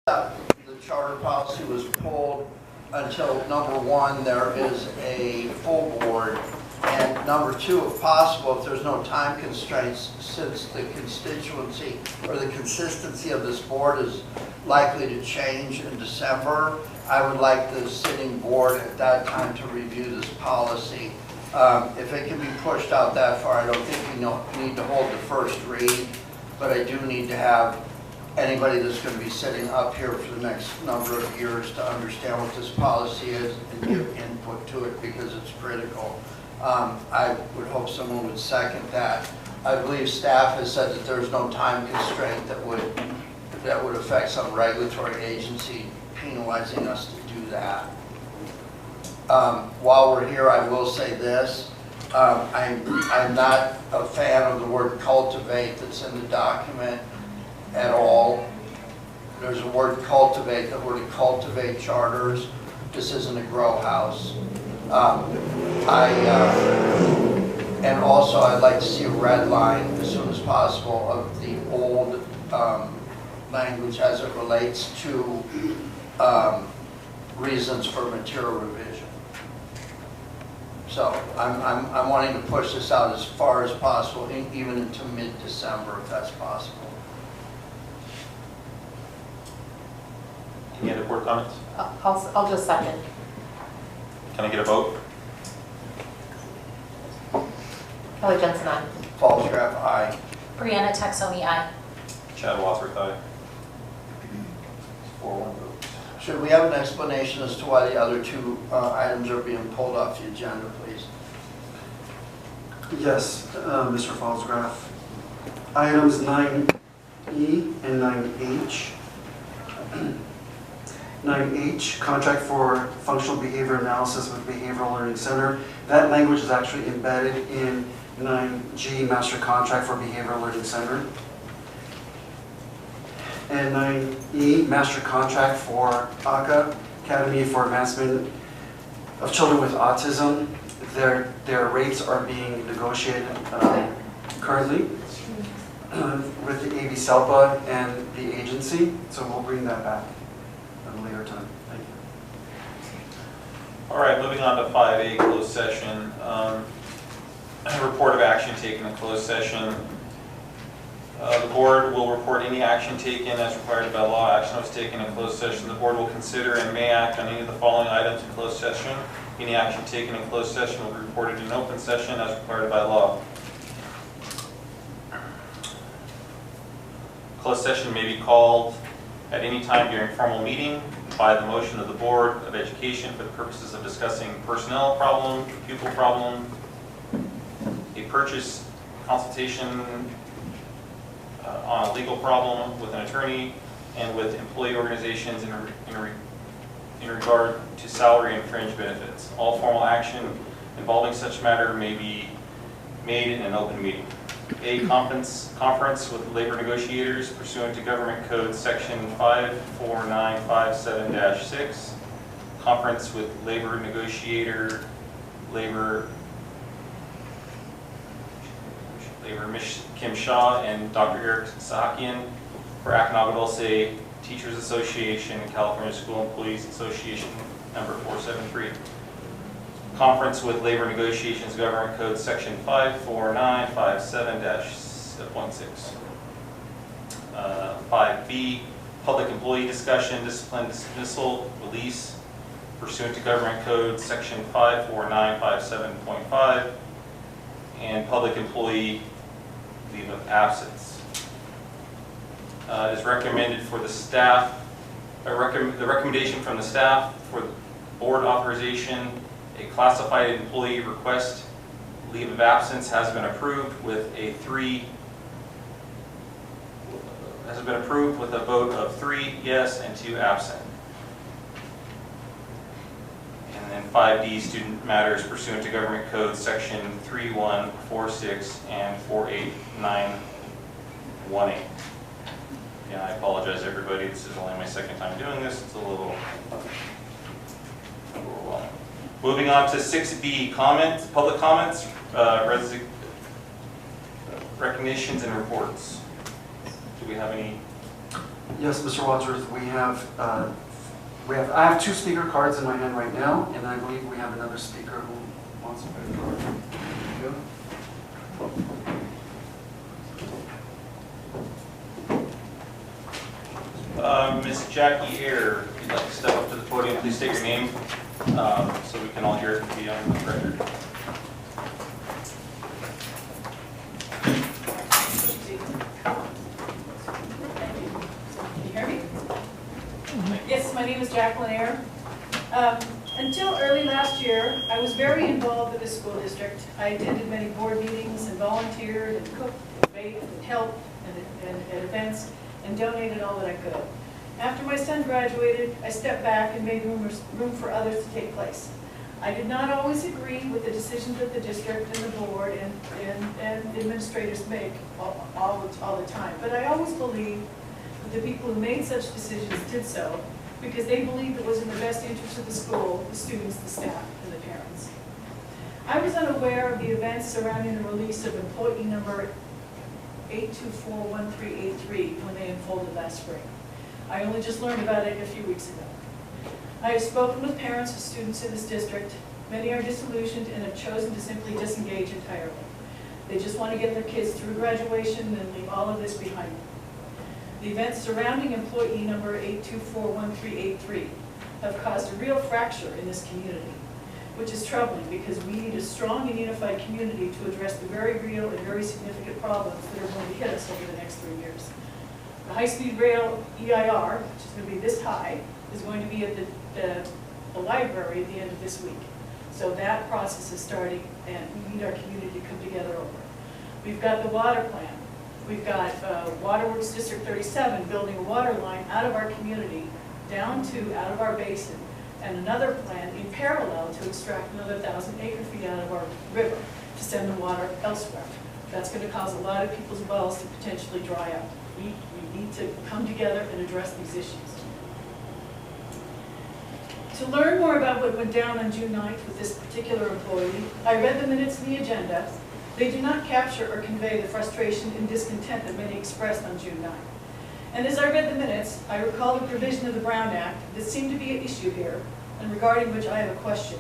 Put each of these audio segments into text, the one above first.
The charter policy was pulled until number one, there is a full board, and number two, if possible, if there's no time constraints, since the constituency or the consistency of this board is likely to change in December, I would like the sitting board at that time to review this policy. If it can be pushed out that far, I don't think we need to hold the first read, but I do need to have anybody that's going to be sitting up here for the next number of years to understand what this policy is and give input to it because it's critical. I would hope someone would second that. I believe staff has said that there's no time constraint that would affect some regulatory agency penalizing us to do that. While we're here, I will say this. I'm not a fan of the word cultivate that's in the document at all. There's a word cultivate that we're to cultivate charters. This isn't a grow house. And also I'd like to see a red line as soon as possible of the old language as it relates to reasons for material revision. So I'm wanting to push this out as far as possible, even into mid-December if that's possible. Any other board comments? I'll just second. Can I get a vote? Kelly Jensen, aye. Falls-Graf, aye. Brianna Texomi, aye. Chad Wadsworth, aye. 4-1 vote. Should we have an explanation as to why the other two items are being pulled off the agenda, please? Yes, Mr. Falls-Graf. Items 9E and 9H. 9H, contract for functional behavior analysis with Behavioral Learning Center. That language is actually embedded in 9G, master contract for Behavioral Learning Center. And 9E, master contract for ACA, Academy for Advancement of Children with Autism. Their rates are being negotiated currently with the AV-CELPA and the agency, so we'll bring that back at a later time. Thank you. All right, moving on to 5A, closed session. Report of action taken in closed session. The board will report any action taken as required by law. Action was taken in closed session. The board will consider and may act on any of the following items in closed session. Any action taken in closed session will be reported in open session as required by law. Closed session may be called at any time during formal meeting by the motion of the Board of Education for the purposes of discussing personnel problem, pupil problem, a purchase consultation on a legal problem with an attorney, and with employee organizations in regard to salary and fringe benefits. All formal action involving such matter may be made in an open meeting. A conference with labor negotiators pursuant to Government Code Section 54957-6. Conference with labor negotiator, labor Ms. Kim Shaw and Dr. Eric Sahakian for Akanaga Dulce Teachers Association and California School Employees Association number 473. Conference with Labor Negotiations Government Code Section 54957-16. 5B, public employee discussion, discipline, dismissal, release pursuant to Government Code Section 54957.5, and public employee leave of absence. It is recommended for the staff, the recommendation from the staff for board authorization. A classified employee request leave of absence has been approved with a vote of 3 yes and 2 absent. And then 5D, student matters pursuant to Government Code Section 3146 and 48918. Yeah, I apologize everybody, this is only my second time doing this, it's a little overwhelming. Moving on to 6B, comments, public comments, recognitions and reports. Do we have any Yes, Mr. Wadsworth, I have 2 speaker cards in my hand right now, and I believe we have another speaker who wants a better card. There you go. Miss Jackie Ayer, if you'd like to step up to the podium, please state your name so we can all hear it and be on the record. Can you hear me? Yes, my name is Jacqueline Ayer. Until early last year, I was very involved with the school district. I attended many board meetings and volunteered and cooked and baked and helped at events and donated all that I could. After my son graduated, I stepped back and made room for others to take place. I did not always agree with the decisions that the district and the board and administrators make all the time, but I always believed that the people who made such decisions did so because they believed it was in the best interest of the school, the students, the staff, and the parents. I was unaware of the events surrounding the release of employee number 8241383 when they unfolded last spring. I only just learned about it a few weeks ago. I have spoken with parents of students in this district. Many are disillusioned and have chosen to simply disengage entirely. They just want to get their kids through graduation and leave all of this behind them. The events surrounding employee number 8241383 have caused a real fracture in this community, which is troubling because we need a strong and unified community to address the very real and very significant problems that are going to hit us over the next 3 years. The high-speed rail EIR, which is going to be this high, is going to be at the library at the end of this week. So that process is starting, and we need our community to come together over it. We've got the water plan. We've got Waterworks District 37 building a water line out of our community down to out of our basin, and another plan in parallel to extract another 1,000 acre-feet out of our river to send the water elsewhere. That's going to cause a lot of people's wells to potentially dry up. We need to come together and address these issues. To learn more about what went down on June 9th with this particular employee, I read the minutes and the agenda. They do not capture or convey the frustration and discontent that many expressed on June 9th. And as I read the minutes, I recall the provision of the Brown Act that seemed to be an issue here, and regarding which I have a question.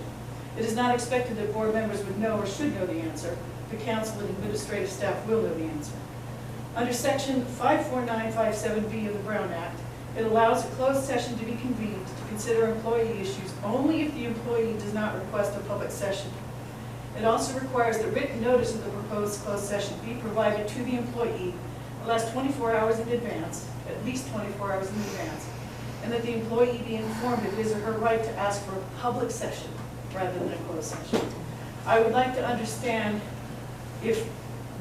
It is not expected that board members would know or should know the answer. The council and administrative staff will know the answer. Under section 54957B of the Brown Act, it allows a closed session to be convened to consider employee issues only if the employee does not request a public session. It also requires that written notice of the proposed closed session be provided to the employee at least 24 hours in advance, and that the employee be informed of his or her right to ask for a public session rather than a closed session. I would like to understand if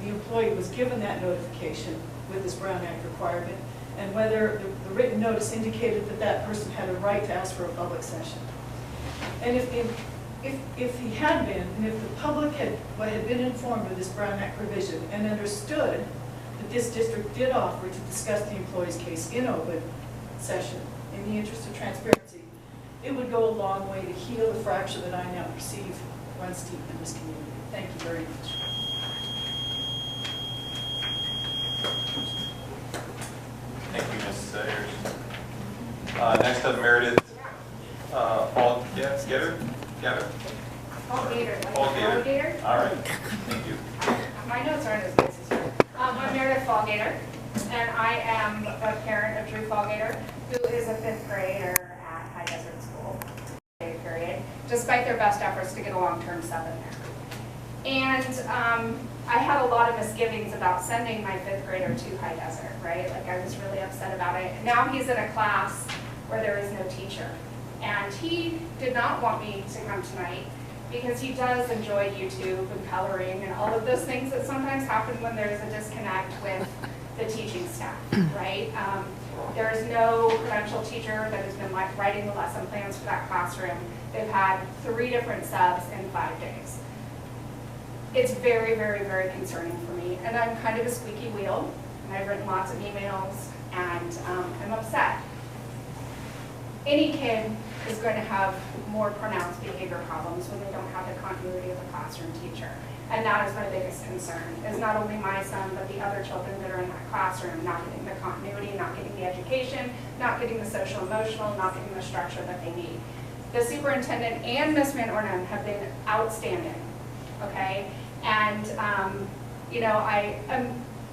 the employee was given that notification with this Brown Act requirement, and whether the written notice indicated that that person had a right to ask for a public session. And if he had been, and if the public had been informed of this Brown Act provision and understood that this district did offer to discuss the employee's case in open session in the interest of transparency, it would go a long way to heal the fracture that I now perceive runs deep in this community. Thank you very much. Thank you, Ms. Sayers. Next up, Meredith Paul Getter. Paul Gator. Paul Gator. Alligator? All right, thank you. My notes aren't as nice as yours. I'm Meredith Fallgater, and I am a parent of Drew Fallgater, who is a 5th grader at High Desert School, period, despite their best efforts to get a long-term sub in there. And I had a lot of misgivings about sending my 5th grader to High Desert, right? Like, I was really upset about it. Now he's in a class where there is no teacher. And he did not want me to come tonight because he does enjoy YouTube and coloring and all of those things that sometimes happen when there's a disconnect with the teaching staff, right? There is no credentialed teacher that has been writing the lesson plans for that classroom. They've had 3 different subs in 5 days. It's very, very, very concerning for me. And I'm kind of a squeaky wheel, and I've written lots of emails, and I'm upset. any kid is going to have more pronounced behavior problems when they don't have the continuity of a classroom teacher. And that is my biggest concern, is not only my son, but the other children that are in that classroom, not getting the continuity, not getting the education, not getting the social emotional, not getting the structure that they need. The superintendent and Ms. Van Ornum have been outstanding, okay? And, you know,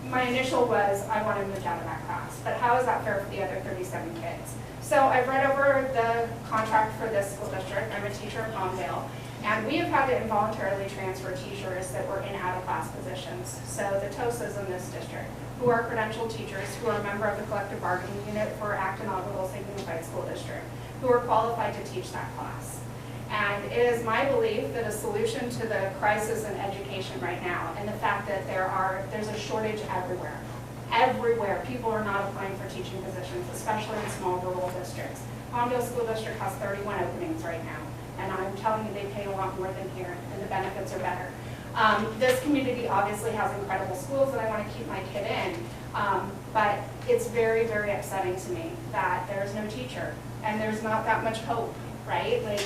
my initial was, I want to move out of that class, but how is that fair for the other 37 kids? So I've read over the contract for this school district. I'm a teacher in Palmdale, and we have had to involuntarily transfer teachers that were in out-of-class positions. So the TOSAs in this district, who are credentialed teachers, who are a member of the collective bargaining unit for Acton Ogilville Unified School District, who are qualified to teach that class. And it is my belief that a solution to the crisis in education right now, and the fact that there's a shortage everywhere. Everywhere, people are not applying for teaching positions, especially in small rural districts. Palmdale School District has 31 openings right now, and I'm telling you they pay a lot more than here, and the benefits are better. This community obviously has incredible schools that I want to keep my kid in, but it's very, very upsetting to me that there's no teacher, and there's not that much hope, right? Like,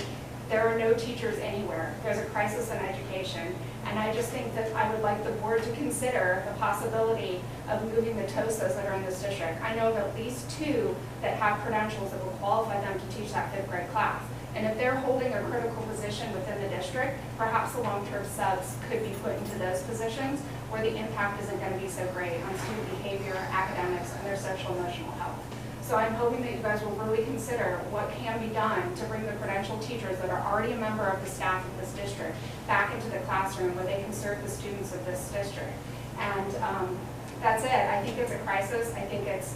there are no teachers anywhere. There's a crisis in education. And I just think that I would like the board to consider the possibility of moving the TOSAs that are in this district. I know of at least 2 that have credentials that will qualify them to teach that 5th grade class. And if they're holding a critical position within the district, perhaps the long-term subs could be put into those positions where the impact isn't going to be so great on student behavior, academics, and their social emotional health. So I'm hoping that you guys will really consider what can be done to bring the credentialed teachers that are already a member of the staff of this district back into the classroom where they can serve the students of this district. And that's it. I think it's a crisis. I think it's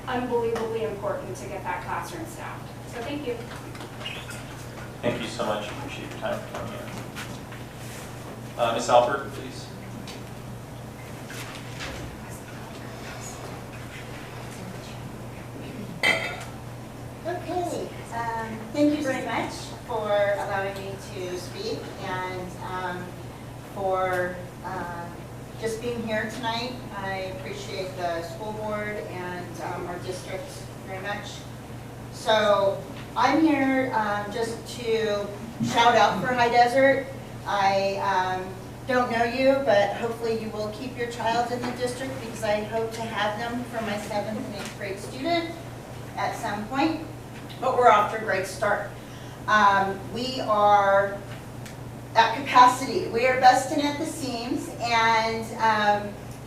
unbelievably important to get that classroom staffed. So thank you. Thank you so much. Appreciate your time for coming in. Ms. Alpert, please. Okay, thank you very much for allowing me to speak and for just being here tonight. I appreciate the school board and our district very much. So I'm here just to shout out for High Desert. I don't know you, but hopefully you will keep your child in the district because I hope to have them for my 7th and 8th grade student at some point. But we're off to a great start. We are at capacity. We are busting at the seams, and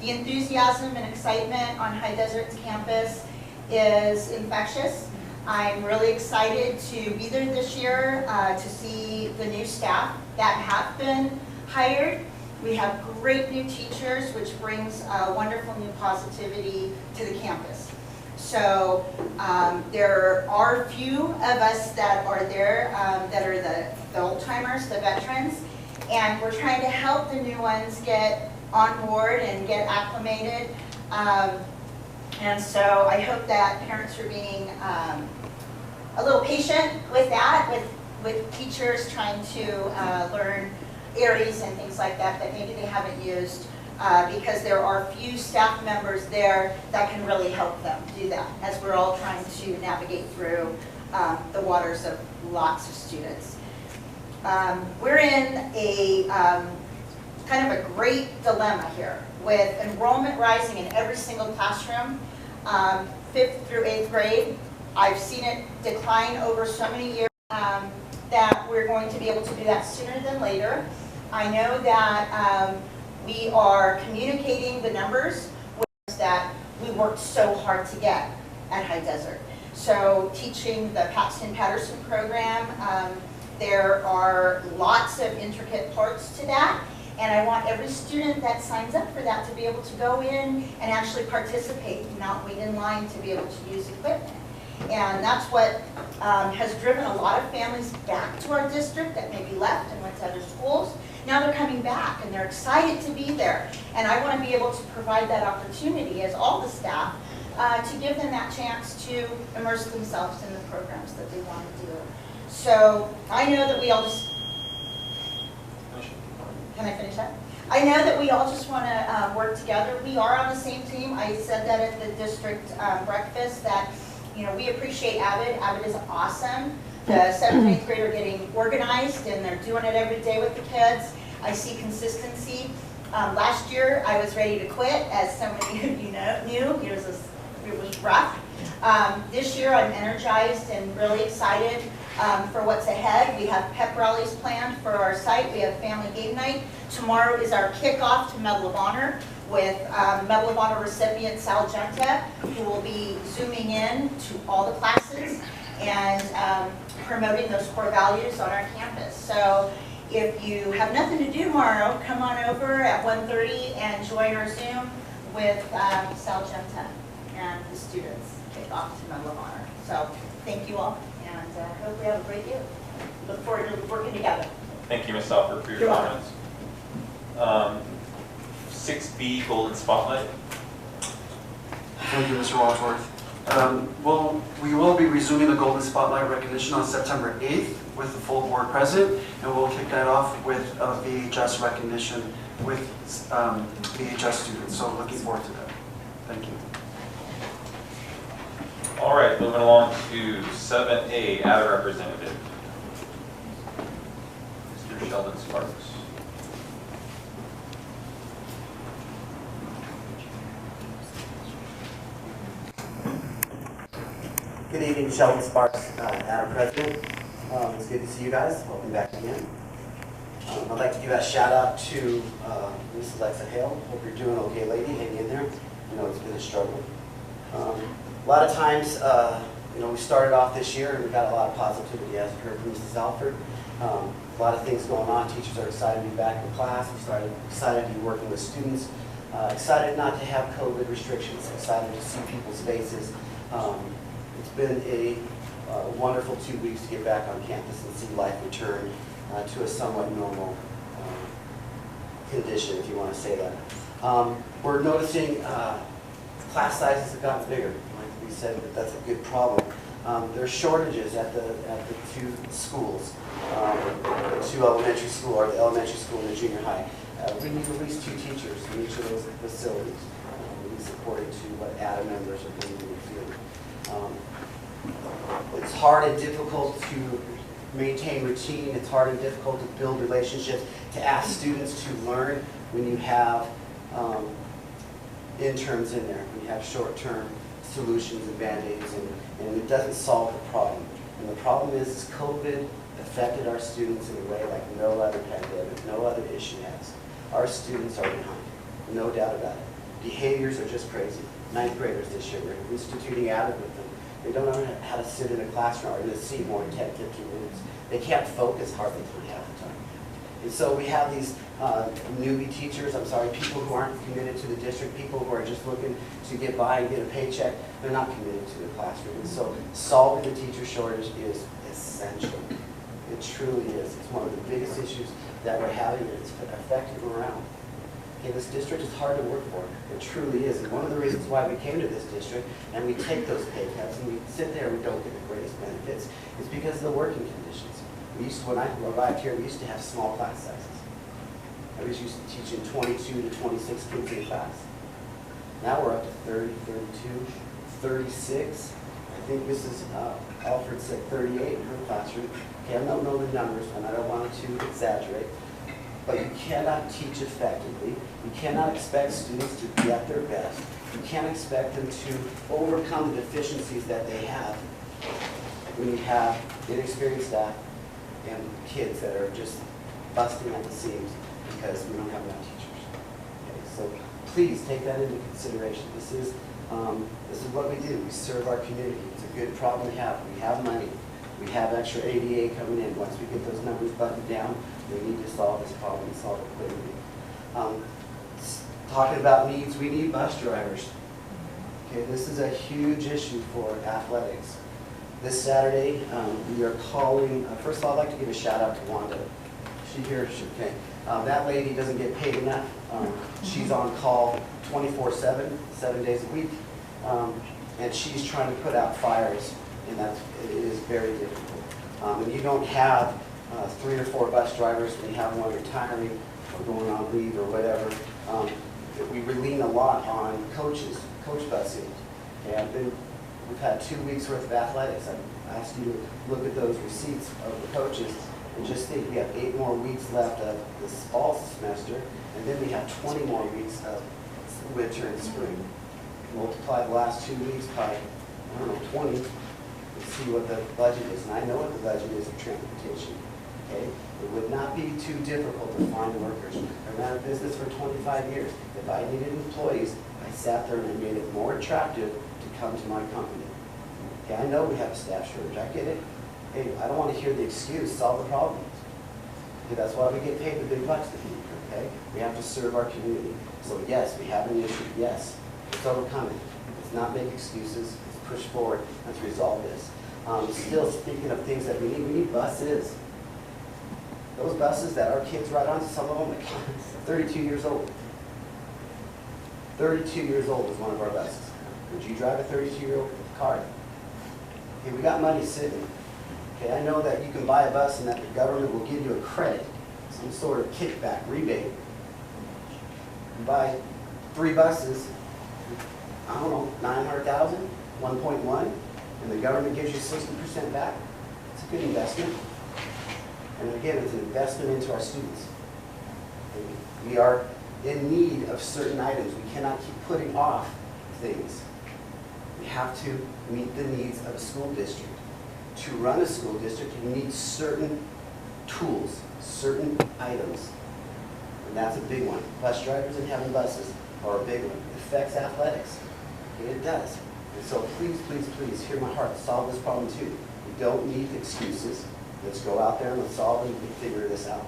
the enthusiasm and excitement on High Desert's campus is infectious. I'm really excited to be there this year to see the new staff that have been hired. We have great new teachers, which brings wonderful new positivity to the campus. So there are a few of us that are there that are the old timers, the veterans, and we're trying to help the new ones get on board and get acclimated. And so I hope that parents are being a little patient with that, with teachers trying to learn areas and things like that that maybe they haven't used. Because there are few staff members there that can really help them do that as we're all trying to navigate through the waters of lots of students. We're in a kind of a great dilemma here with enrollment rising in every single classroom, 5th through 8th grade. I've seen it decline over so many years that we're going to be able to do that sooner than later. I know that we are communicating the numbers that we worked so hard to get at High Desert. So teaching the Paxton Patterson program, there are lots of intricate parts to that. And I want every student that signs up for that to be able to go in and actually participate, not wait in line to be able to use equipment. And that's what has driven a lot of families back to our district that maybe left and went to other schools. Now they're coming back and they're excited to be there. And I want to be able to provide that opportunity as all the staff to give them that chance to immerse themselves in the programs that they want to do. So I know that we all just, can I finish that? I know that we all just want to work together. We are on the same team. I said that at the district breakfast that we appreciate Avid. Avid is awesome. The 7th and 8th grade are getting organized and they're doing it every day with the kids. I see consistency. Last year, I was ready to quit, as so many of you knew. It was rough. This year, I'm energized and really excited for what's ahead. We have pep rallies planned for our site. We have family game night. Tomorrow is our kickoff to Medal of Honor with Medal of Honor recipient Sal Genta, who will be zooming in to all the classes and promoting those core values on our campus. So if you have nothing to do tomorrow, come on over at 1:30 and join our Zoom with Sal Genta and the students kick off to Medal of Honor. So thank you all, and hope we have a great year. Look forward to working together. Thank you, Ms. Alford, for your You're welcome. comments. 6B, Golden Spotlight. Thank you, Mr. Wadsworth. We will be resuming the Golden Spotlight recognition on September 8th with the full board present, and we'll kick that off with a VHS recognition with VHS students. So looking forward to that. Thank you. All right, moving along to 7A, Add a Representative. Mr. Sheldon Sparks. Good evening, Sheldon Sparks, Madam President. It's good to see you guys. Welcome back again. I'd like to give a shout out to Mrs. Alexa Hale. Hope you're doing okay, lady. Hang in there. I know it's been a struggle. A lot of times, we started off this year and we got a lot of positivity, as you heard from Mrs. Alford. A lot of things going on. Teachers are excited to be back in class. We're excited to be working with students. Excited not to have COVID restrictions. Excited to see people's faces. It's been a wonderful 2 weeks to get back on campus and see life return to a somewhat normal condition, if you want to say that. We're noticing class sizes have gotten bigger. Like we said, that's a good problem. There's shortages at the two schools, the two elementary school, or the elementary school and the junior high. We need at least 2 teachers in each of those facilities. We need supporting to what ADA members are doing in the field. It's hard and difficult to maintain routine. It's hard and difficult to build relationships, to ask students to learn when you have interns in there, when you have short-term solutions and band-aids, and it doesn't solve the problem. And the problem is COVID affected our students in a way like no other pandemic, no other issue has. Our students are behind, no doubt about it. Behaviors are just crazy. 9th graders this year, we're instituting ADA with them. They don't know how to sit in a classroom or in a seat more than 10, 15 minutes. They can't focus hardly half the time. And so we have these newbie teachers, people who aren't committed to the district, people who are just looking to get by and get a paycheck. They're not committed to the classroom. And so solving the teacher shortage is essential. It truly is. It's one of the biggest issues that we're having, and it's affecting morale. Okay, this district is hard to work for. It truly is. And one of the reasons why we came to this district and we take those pay cuts and we sit there and we don't get the greatest benefits is because of the working conditions. When I arrived here, we used to have small class sizes. I was used to teaching 22 to 26 kids in class. Now we're up to 30, 32, 36. I think Mrs. Alford said 38 in her classroom. Okay, I don't know the numbers and I don't want to exaggerate. But you cannot teach effectively. You cannot expect students to be at their best. You can't expect them to overcome the deficiencies that they have when you have inexperienced staff and kids that are just busting at the seams because we don't have enough teachers. Okay, so please take that into consideration. This is what we do. We serve our community. It's a good problem to have. We have money. We have extra ADA coming in. Once we get those numbers buttoned down, we need to solve this problem and solve it quickly. Talking about needs, we need bus drivers. Okay, this is a huge issue for athletics. This Saturday, we are calling, first of all, I'd like to give a shout out to Wanda. She here, okay. That lady doesn't get paid enough. She's on call 24/7, 7 days a week. And she's trying to put out fires, and it is very difficult. And you don't have 3 or 4 bus drivers when you have one retiring or going on leave or whatever. We lean a lot on coaches, coach busing. And I've been We've had 2 weeks worth of athletics. I asked you to look at those receipts of the coaches and just think we have 8 more weeks left of this fall semester, and then we have 20 more weeks of winter and spring. Multiply the last 2 weeks by, I don't know, 20, and see what the budget is. And I know what the budget is of transportation, okay? It would not be too difficult to find workers. I ran a business for 25 years. If I needed employees, I sat there and I made it more attractive to come to my company. Okay, I know we have a staff shortage, I get it. Hey, I don't want to hear the excuse, solve the problems. Okay, that's why we get paid the big bucks to be here, okay? We have to serve our community. So yes, we have an issue, yes. Let's overcome it. Let's not make excuses, let's push forward, let's resolve this. Still, speaking of things that we need buses. Those buses that our kids ride on, some of them are 32 years old. 32 years old is one of our buses. Would you drive a 32-year-old car? Okay, we got money sitting. Okay, I know that you can buy a bus and that the government will give you a credit, some sort of kickback, rebate. You buy 3 buses, I don't know, 900,000, 1.1, and the government gives you 60% back. It's a good investment. And again, it's an investment into our students. And we are in need of certain items. We cannot keep putting off things. We have to meet the needs of a school district. To run a school district, you need certain tools, certain items. And that's a big one. Bus drivers and having buses are a big one. It affects athletics. Okay, it does. And so please, please, please, hear my heart. Solve this problem too. We don't need excuses. Let's go out there and let's solve it and figure this out.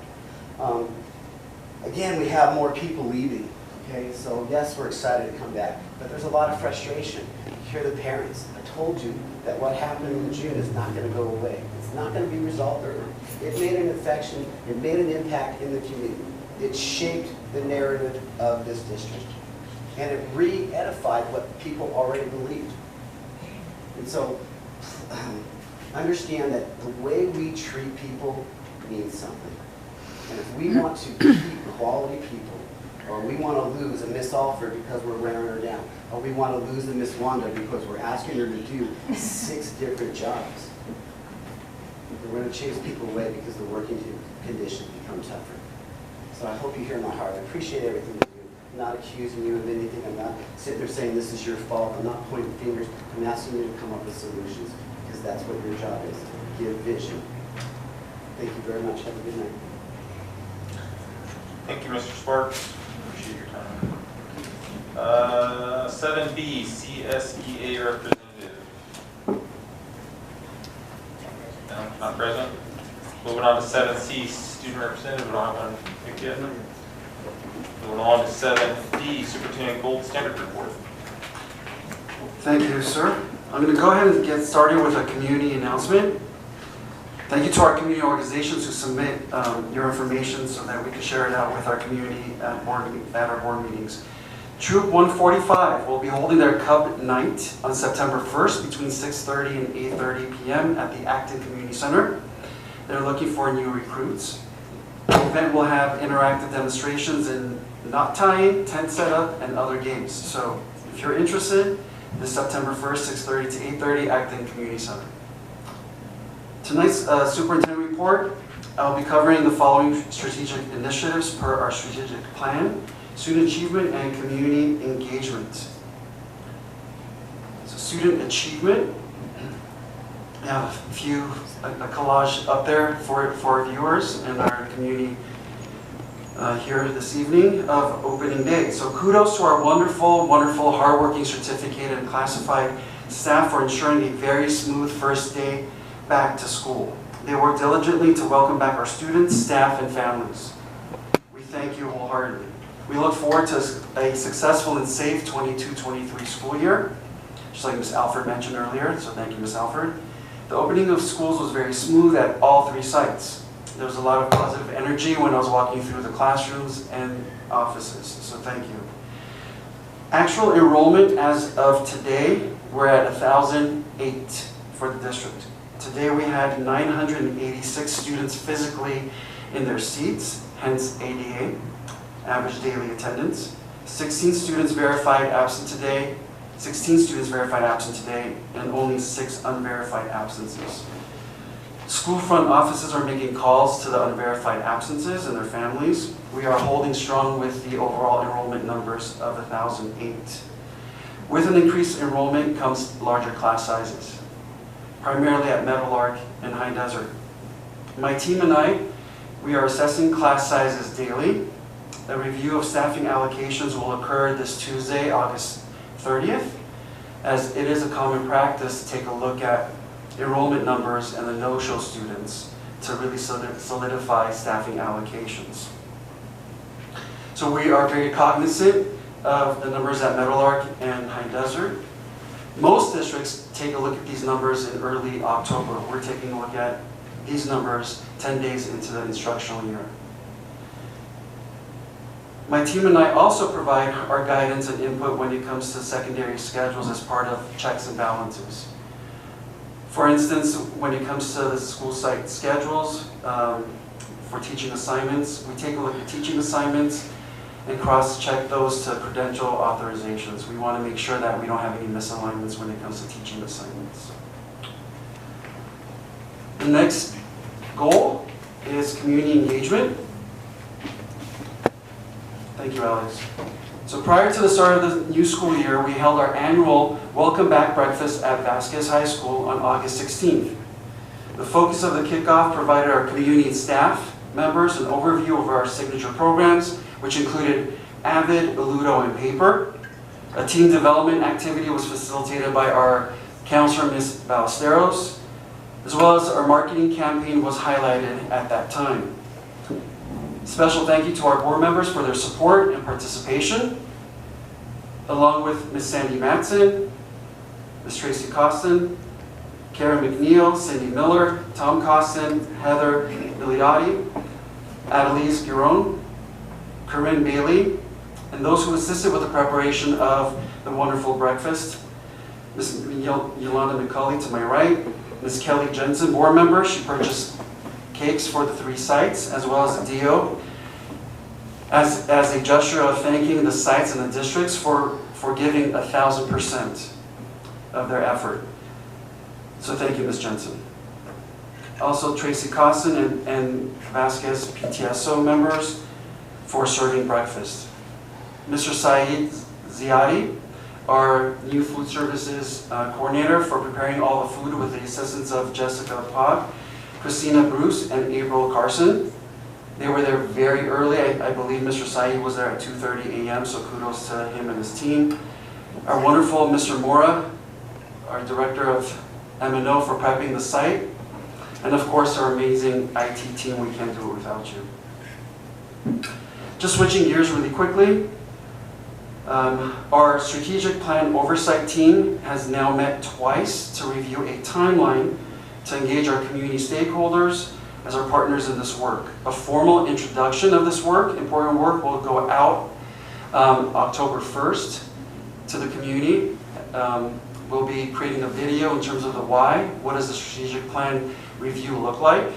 Again, we have more people leaving. Okay, so yes, we're excited to come back, but there's a lot of frustration. You hear the parents. I told you that what happened in June is not going to go away. It's not going to be resolved early. It made an infection. It made an impact in the community. It shaped the narrative of this district. And it re-edified what people already believed. And so, understand that the way we treat people means something. And if we want to keep quality people, or we want to lose a Miss Alford because we're wearing her down, or we want to lose a Miss Wanda because we're asking her to do 6 different jobs, we're going to chase people away because the working conditions become tougher. So I hope you hear my heart. I appreciate everything you do. I'm not accusing you of anything. I'm not sitting there saying this is your fault. I'm not pointing fingers. I'm asking you to come up with solutions because that's what your job is. Give vision. Thank you very much. Have a good night. Thank you, Mr. Sparks. Appreciate your time. 7B, CSEA representative. No, not present. Moving on to 7C, student representative. We don't have one picked yet. Moving on to 7D, Superintendent Gold Standard Report. Thank you, sir. I'm going to go ahead and get started with a community announcement. Thank you to our community organizations who submit your information so that we can share it out with our community at our board meetings. Troop 145 will be holding their Cub Night on September 1st between 6:30 and 8:30 p.m. at the Acton Community Center. They're looking for new recruits. The event will have interactive demonstrations in knot tying, tent setup, and other games. So if you're interested, this September 1st, 6:30 to 8:30, Acton Community Center. Tonight's superintendent report, I'll be covering the following strategic initiatives per our strategic plan: student achievement and community engagement. So student achievement, I have a collage up there for our viewers and our community here this evening of opening day. So kudos to our wonderful, wonderful, hardworking certificated and classified staff for ensuring a very smooth first day back to school. They work diligently to welcome back our students, staff, and families. We thank you wholeheartedly. We look forward to a successful and safe 22-23 school year, just like Ms. Alford mentioned earlier, so thank you, Ms. Alford. The opening of schools was very smooth at all 3 sites. There was a lot of positive energy when I was walking through the classrooms and offices, so thank you. Actual enrollment as of today, we're at 1,008 for the district. Today we had 986 students physically in their seats, hence ADA, average daily attendance. 16 students verified absent today, 16 students verified absent today and only 6 unverified absences. School front offices are making calls to the unverified absences and their families. We are holding strong with the overall enrollment numbers of 1,008. With an increased enrollment comes larger class sizes, primarily at Meadowlark and High Desert. My team and I, we are assessing class sizes daily. A review of staffing allocations will occur this Tuesday, August 30th, as it is a common practice to take a look at enrollment numbers and the no-show students to really solidify staffing allocations. So we are very cognizant of the numbers at Meadowlark and High Desert. Most districts take a look at these numbers in early October. We're taking a look at these numbers 10 days into the instructional year. My team and I also provide our guidance and input when it comes to secondary schedules as part of checks and balances. For instance, when it comes to the school site schedules for teaching assignments, we take a look at teaching assignments and cross-check those to credential authorizations. We want to make sure that we don't have any misalignments when it comes to teaching assignments. The next goal is community engagement. Thank you, Alex. So prior to the start of the new school year, we held our annual Welcome Back breakfast at Vasquez High School on August 16th. The focus of the kickoff provided our community and staff members an overview of our signature programs, which included Avid, Ludo, and Paper. A team development activity was facilitated by our counselor, Ms. Ballesteros, as well as our marketing campaign was highlighted at that time. Special thank you to our board members for their support and participation, along with Ms. Sandy Matson, Ms. Tracy Costin, Karen McNeil, Cindy Miller, Tom Costin, Heather Milioti, Adelise Giron, Corinne Bailey, and those who assisted with the preparation of the wonderful breakfast. Ms. Yolanda McCauley to my right, Ms. Kelly Jensen, board member, she purchased cakes for the 3 sites, as well as a DO, as a gesture of thanking the sites and the districts for giving 1,000% of their effort. So thank you, Ms. Jensen. Also, Tracy Costin and Vasquez PTSO members for serving breakfast. Mr. Saeed Ziadi, our new food services coordinator, for preparing all the food with the assistance of Jessica Pog, Christina Bruce, and April Carson. They were there very early. I believe Mr. Saeed was there at 2:30 a.m., so kudos to him and his team. Our wonderful Mr. Mora, our director of M&O, for prepping the site. And of course, our amazing IT team. We can't do it without you. Just switching gears really quickly. Our strategic plan oversight team has now met twice to review a timeline to engage our community stakeholders as our partners in this work. A formal introduction of this work, important work, will go out October 1st to the community. We'll be creating a video in terms of the why, what does the strategic plan review look like,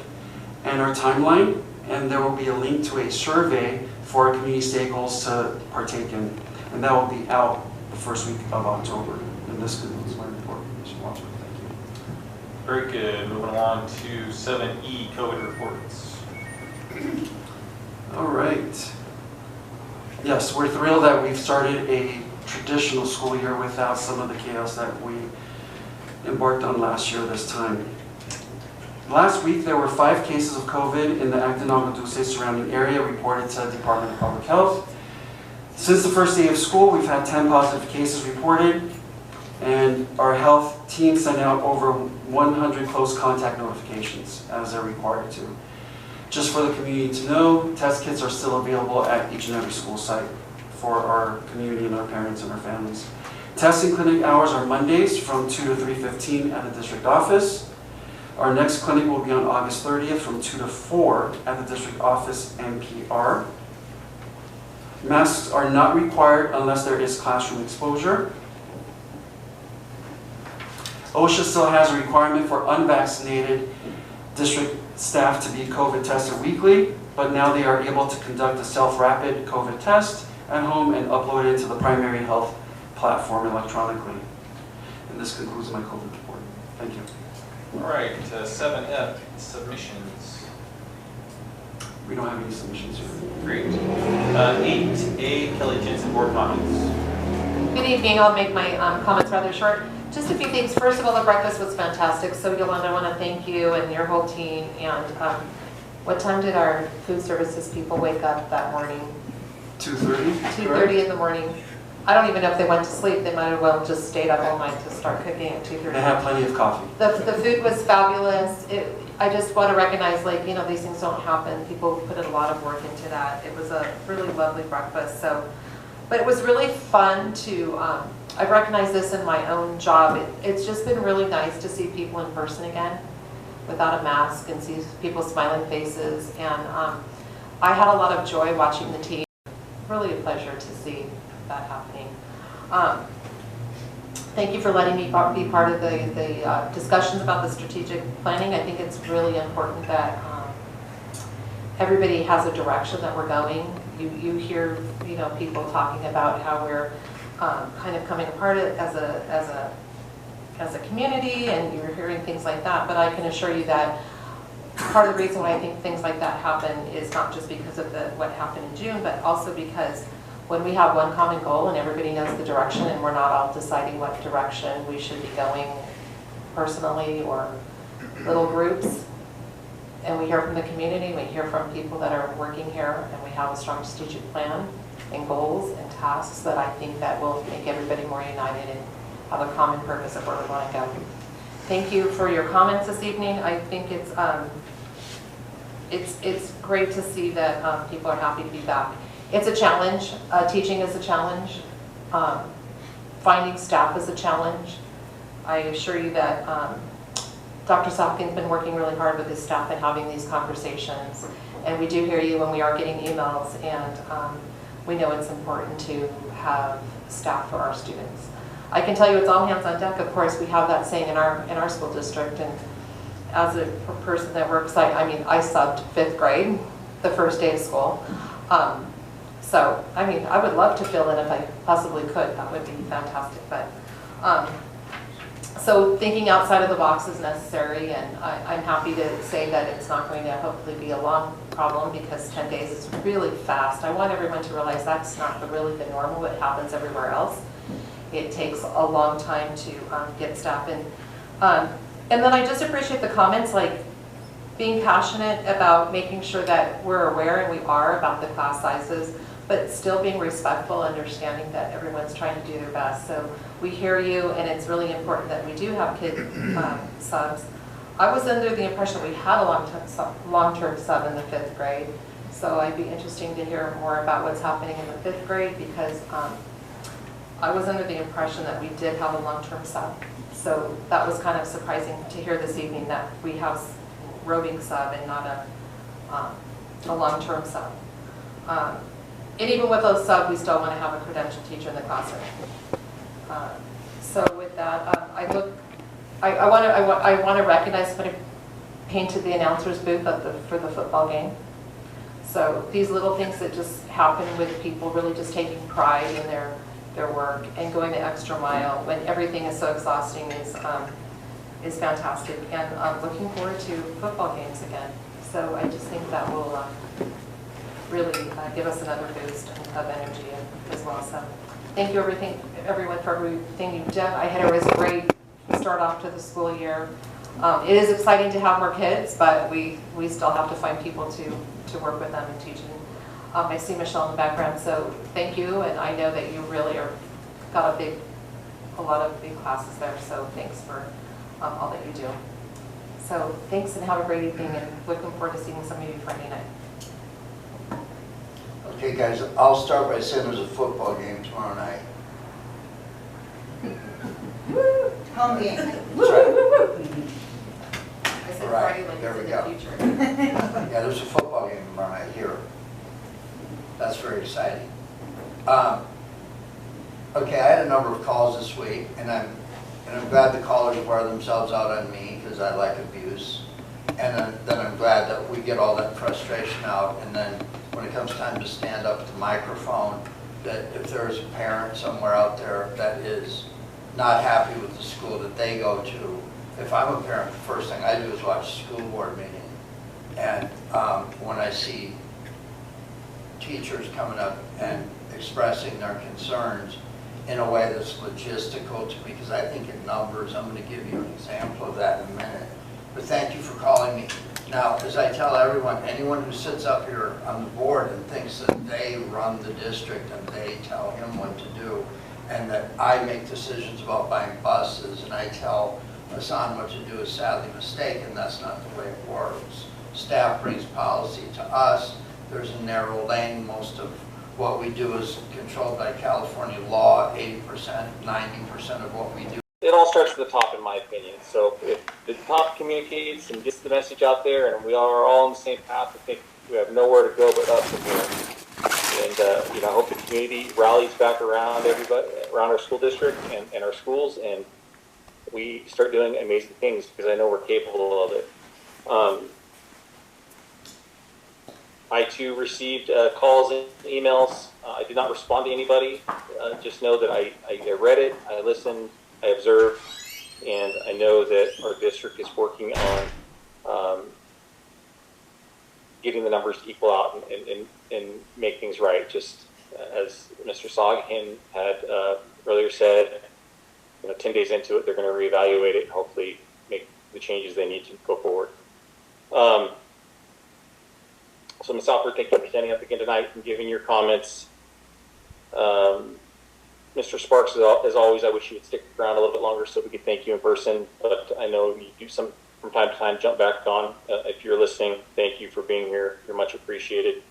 and our timeline, and there will be a link to a survey for our community stakeholders to partake in, and that will be out the first week of October. And this concludes my report, Mr. Walter. Thank you. Very good. Moving along to 7E, COVID reports. All right. Yes, we're thrilled that we've started a traditional school year without some of the chaos that we embarked on last year this time. Last week, there were 5 cases of COVID in the Acton-Aadusd surrounding area reported to the Department of Public Health. Since the first day of school, we've had 10 positive cases reported, and our health team sent out over 100 close contact notifications, as they're required to. Just for the community to know, test kits are still available at each and every school site for our community and our parents and our families. Testing clinic hours are Mondays from 2 to 3:15 at the district office. Our next clinic will be on August 30th from 2 to 4 at the district office NPR. Masks are not required unless there is classroom exposure. OSHA still has a requirement for unvaccinated district staff to be COVID tested weekly, but now they are able to conduct a self-rapid COVID test at home and upload it to the primary health platform electronically. And this concludes my COVID report. Thank you. All right, 7F, submissions. We don't have any submissions here. Great. 8A, Kelly Jensen, board comments. Good evening. I'll make my comments rather short. Just a few things. First of all, the breakfast was fantastic. So Yolanda, I want to thank you and your whole team. And what time did our food services people wake up that morning? 2:30? 2:30 in the morning. I don't even know if they went to sleep. They might have well just stayed up all night to start cooking at 2:30. They have plenty of coffee. The food was fabulous. I just want to recognize, like, you know, these things don't happen. People put in a lot of work into that. It was a really lovely breakfast. But it was really fun to, I've recognized this in my own job. It's just been really nice to see people in person again without a mask and see people's smiling faces. And I had a lot of joy watching the team. Really a pleasure to see that happening. Thank you for letting me be part of the discussions about the strategic planning. I think it's really important that everybody has a direction that we're going. You hear, you know, people talking about how we're kind of coming apart as a community, and you're hearing things like that. But I can assure you that part of the reason why I think things like that happen is not just because of what happened in June, but also because when we have one common goal and everybody knows the direction, and we're not all deciding what direction we should be going personally or little groups, and we hear from the community, we hear from people that are working here, and we have a strong strategic plan and goals and tasks that I think that will make everybody more united and have a common purpose of where we want to go. Thank you for your comments this evening. I think it's great to see that people are happy to be back. It's a challenge. Teaching is a challenge. Finding staff is a challenge. I assure you that Dr. Sopkin's been working really hard with his staff and having these conversations. And we do hear you when we are getting emails, and we know it's important to have staff for our students. I can tell you it's all hands on deck. Of course, we have that saying in our school district, and as a person that works, I mean, I subbed 5th grade the first day of school. So, I mean, I would love to fill in if I possibly could. That would be fantastic. But so thinking outside of the box is necessary, and I'm happy to say that it's not going to hopefully be a long problem, because 10 days is really fast. I want everyone to realize that's not really the normal. It happens everywhere else. It takes a long time to get staff in. And then I just appreciate the comments, like being passionate about making sure that we're aware, and we are, about the class sizes, but still being respectful, understanding that everyone's trying to do their best. So we hear you, and it's really important that we do have kid subs. I was under the impression that we had a long-term sub in the 5th grade, so I'd be interesting to hear more about what's happening in the 5th grade, because I was under the impression that we did have a long-term sub. So that was kind of surprising to hear this evening that we have roving sub and not a long-term sub. And even with those sub, we still want to have a credentialed teacher in the classroom. So with that, I want to recognize somebody painted the announcer's booth for the football game. So these little things that just happen with people really just taking pride in their work and going the extra mile when everything is so exhausting is fantastic. And I'm looking forward to football games again. So I just think that will really give us another boost of energy as well. So thank you everyone for everything you've done. I had a great start off to the school year. It is exciting to have more kids, but we still have to find people to work with them and teach. I see Michelle in the background, so thank you, and I know that you really got a lot of big classes there, so thanks for all that you do. So thanks, and have a great evening, and looking forward to seeing some of you Friday night. Okay, guys, I'll start by saying there's a football game tomorrow night. Home game. That's right. I said All right, Friday like there it's we in go. the future. Yeah, there's a football game tomorrow night here. That's very exciting. Okay, I had a number of calls this week, and I'm glad the callers wear themselves out on me, because I like abuse. And then I'm glad that we get all that frustration out, and then when it comes time to stand up at the microphone, that if there is a parent somewhere out there that is not happy with the school that they go to, if I'm a parent, the first thing I do is watch the school board meeting. And when I see teachers coming up and expressing their concerns in a way that's logistical, because I think in numbers, I'm going to give you an example of that in a minute. But thank you for calling me. Now, as I tell everyone, anyone who sits up here on the board and thinks that they run the district and they tell him what to do, and that I make decisions about buying buses and I tell Hassan what to do is sadly mistaken. That's not the way it works. Staff brings policy to us. There's a narrow lane. Most of what we do is controlled by California law. 80%, 90% of what we do. It all starts at the top, in my opinion. So if the top communicates and gets the message out there, and we are all on the same path, I think we have nowhere to go but up from here. And I hope the community rallies back around everybody, around our school district and our schools, and we start doing amazing things, because I know we're capable of it. I too received calls and emails. I did not respond to anybody. Just know that I read it, I listened, I observed, and I know that our district is working on getting the numbers to equal out and make things right. Just as Mr. Soghin had earlier said, 10 days into it, they're going to reevaluate it and hopefully make the changes they need to go forward. So Ms. Alford, thank you for standing up again tonight and giving your comments. Mr. Sparks, as always, I wish you would stick around a little bit longer so we could thank you in person, but I know you do some from time to time jump back on. If you're listening, thank you for being here. You're much appreciated.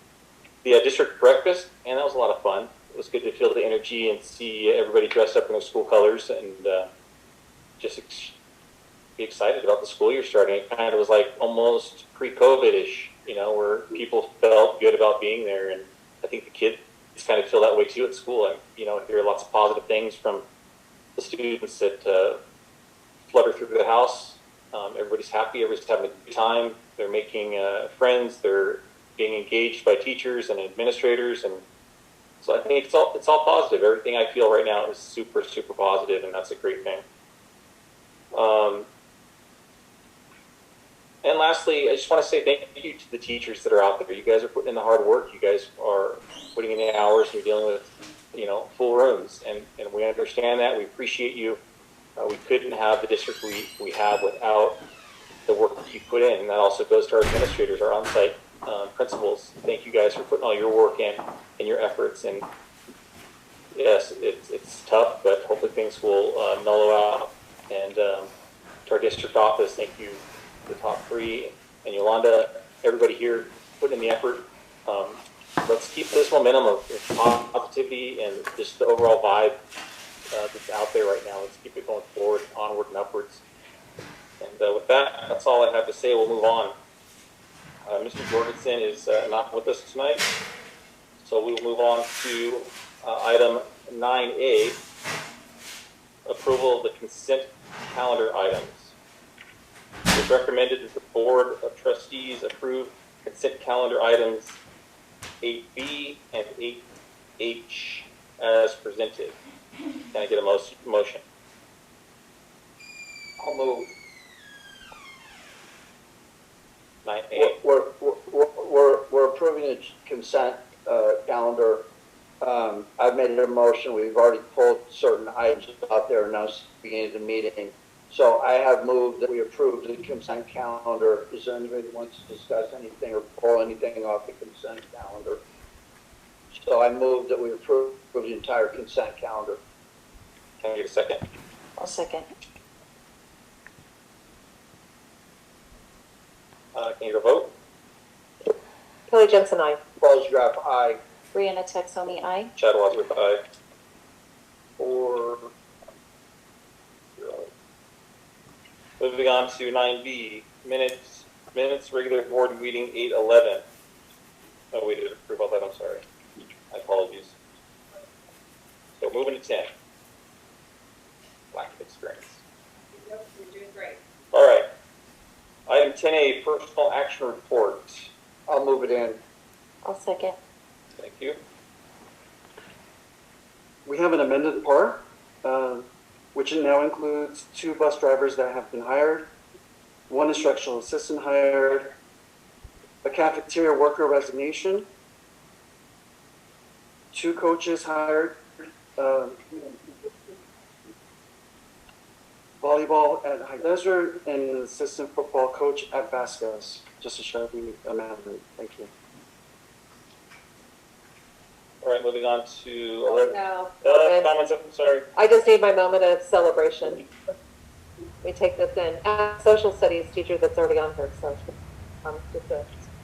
The district breakfast, and that was a lot of fun. It was good to feel the energy and see everybody dressed up in their school colors and just be excited about the school year starting. It kind of was like almost pre-COVID-ish, where people felt good about being there, and I think the kids kind of feel that way too at school. I hear lots of positive things from the students that flutter through the house. Everybody's happy, everybody's having a good time. They're making friends, they're being engaged by teachers and administrators, and so I think it's all positive. Everything I feel right now is super, super positive, and that's a great thing. And lastly, I just want to say thank you to the teachers that are out there. You guys are putting in the hard work. You guys are putting in the hours. You're dealing with, full rooms, and we understand that. We appreciate you. We couldn't have the district we have without the work that you put in, and that also goes to our administrators, our on-site principals. Thank you guys for putting all your work in and your efforts. And yes, it's tough, but hopefully things will mellow out. And to our district office, thank you. The top three and Yolanda, everybody here putting in the effort. Let's keep this momentum of positivity and just the overall vibe that's out there right now. Let's keep it going forward, onward and upwards. And with that, that's all I have to say. We'll move on. Mr. Jorgensen is not with us tonight, so we will move on to item 9A, approval of the consent calendar items. It is recommended that the Board of Trustees approve consent calendar items 8B and 8H as presented. Can I get a motion? I'll move. 9A. We're approving the consent calendar. I've made a motion. We've already pulled certain items out there announced at the beginning of the meeting. So I have moved that we approve the consent calendar. Is there anybody that wants to discuss anything or pull anything off the consent calendar? So I move that we approve the entire consent calendar. Can I get a second? I'll second. Can you get a vote? Kelly Jensen, aye. Paul Graff, aye. Brianna Texoni, aye. Chad Wadsworth, aye. 4-0. Moving on to 9B, minutes, regular board meeting 8/11. Oh, we did approve all that, I'm sorry. My apologies. So moving to 10. Lack of experience. Yep, you're doing great. All right. Item 10A, personal action report. I'll move it in. I'll second. Thank you. we have an amended PAR, which now includes 2 bus drivers that have been hired, 1 instructional assistant hired, a cafeteria worker resignation, 2 coaches hired, volleyball at High Desert, and an assistant football coach at Vasquez. Just a Sharpie amendment. Thank you. All right, moving on to 11. No. Comments, I'm sorry. I just need my moment of celebration. We take this in. Social studies teacher that's already on here, so just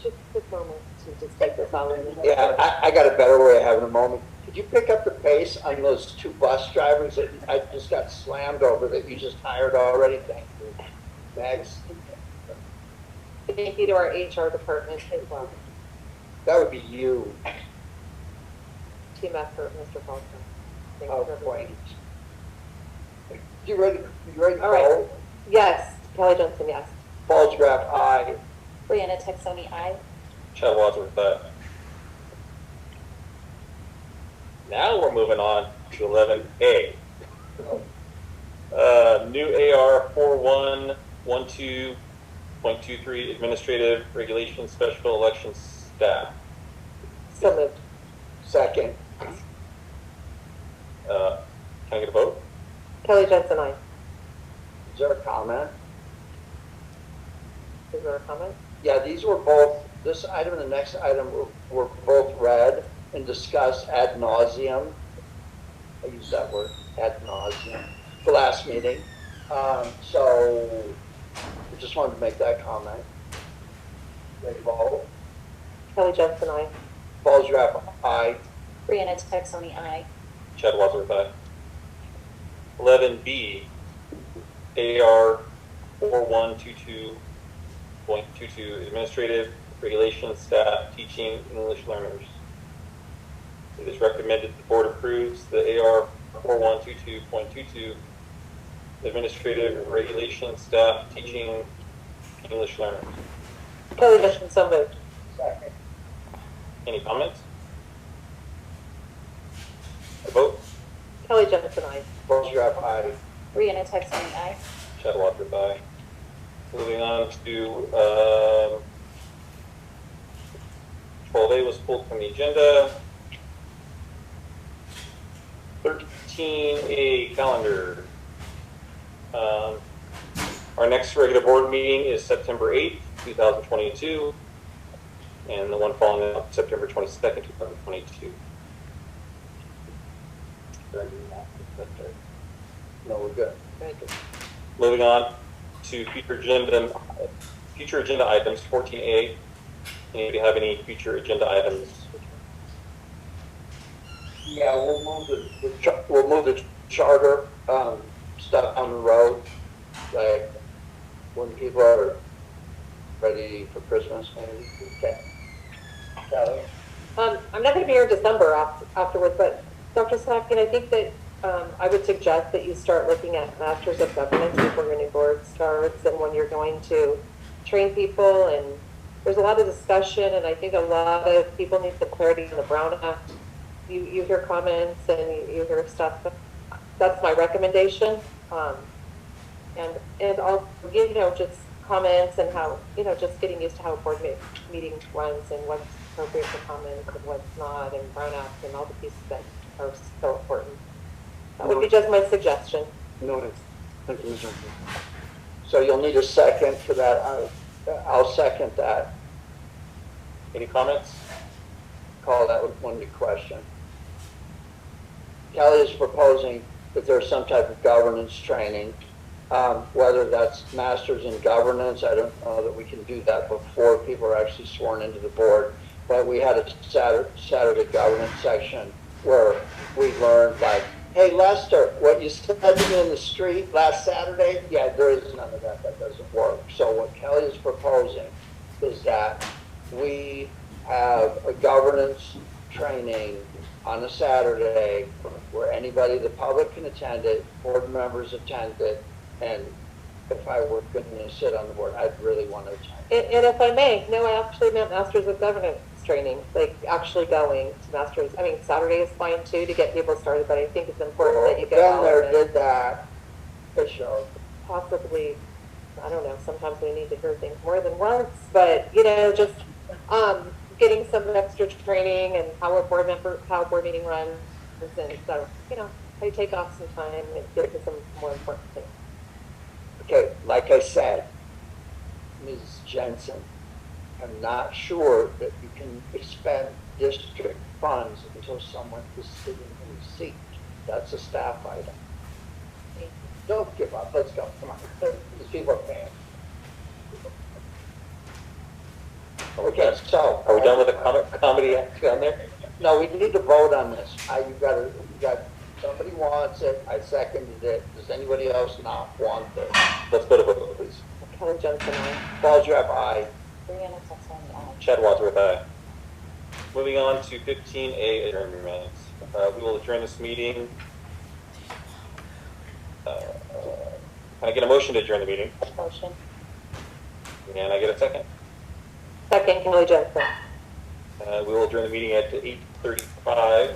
a quick moment to just take this all in. Yeah, I got a better way of having a moment. Could you pick up the pace on those 2 bus drivers that I just got slammed over that you just hired already? Thank you. Next. Thank you to our HR department as well. That would be you. Team effort, Mr. Paulson. Thank you, Oh, everybody. point. You ready to All right. go? Yes, Kelly Johnson, yes. Paul's draft, aye. Brianna Texoni, aye. Chad Wadsworth, aye. Now we're moving on to 11A. New AR 4112.23 Administrative Regulation Special Elections Staff. So moved. Second. Can I get a vote? Kelly Johnson, aye. Is there a comment? Is there a comment? Yeah, these were both, this item and the next item were both read and discussed ad nauseum. I use that word, ad nauseum, the last meeting. So I just wanted to make that comment. Ready to vote? Kelly Johnson, aye. Paul's draft, aye. Brianna Texoni, aye. Chad Wadsworth, aye. 11B, AR 4122.22 Administrative Regulation Staff Teaching English Learners. It is recommended the board approves the AR 4122.22 Administrative Regulation Staff Teaching English Learners. Kelly Johnson, so moved. Second. Any comments? A vote? Kelly Johnson, aye. Paul's draft, aye. Brianna Texoni, aye. Chad Wadsworth, aye. Moving on to 12A was pulled from the agenda. 13A calendar. Our next regular board meeting is September 8th, 2022, and the one following that, September 22nd, 2022. Did I do that? No, we're good. Very good. Moving on to future agenda items, 14A. Anybody have any future agenda items? Yeah, we'll move the charter stuff on the road, like when people are ready for Christmas, maybe. Okay. Kelly? I'm not going to be here in December afterwards, but Dr. Snapkin, I think that I would suggest that you start looking at Masters of Governance before your new board starts and when you're going to train people. And there's a lot of discussion, and I think a lot of people need some clarity on the Brown Act. You hear comments and you hear stuff. That's my recommendation. And I'll, just comments and how, just getting used to how a board meeting runs and what's appropriate for comments and what's not, and Brown Act and all the pieces that are so important. That would be just my suggestion. Noted. Thank you, Ms. Johnson. So you'll need a second for that. I'll second that. Any comments? Call that one big question. Kelly is proposing that there's some type of governance training, whether that's masters in governance. I don't know that we can do that before people are actually sworn into the board, but we had a Saturday governance section where we learned, like, hey, Lester, what you said to me in the street last Saturday, yeah, there is none of that. That doesn't work. So what Kelly is proposing is that we have a governance training on a Saturday where anybody, the public can attend it, board members attend it, and if I were going to sit on the board, I'd really want to attend. And if I may, no, I actually meant Masters of Governance. training, like actually going to masters. I mean, Saturday is fine too to get people started, but I think it's important that you get Been all there, of it. did that, it showed. Possibly, I don't know, sometimes we need to hear things more than once, but, you know, just getting some extra training and how how board meeting runs, and so, you know, I take off some time and get to some more important things. Okay, like I said, Ms. Jensen, I'm not sure that you can expend district funds until someone is sitting in the seat. That's a staff item. Don't give up, let's go, come on, these people are paying. Okay, so. Are we done with the comedy act on there? No, we need to vote on this. Somebody wants it, I seconded it. Does anybody else not want it? Let's go to vote, please. Kelly Johnson, aye. Paul, you have aye. Brianna Texani, aye. Chad Wadsworth, aye. Moving on to 15A adjournment. We will adjourn this meeting. Can I get a motion to adjourn the meeting? Motion. And I get a second? Second, Kelly Johnson. We will adjourn the meeting at 8:35.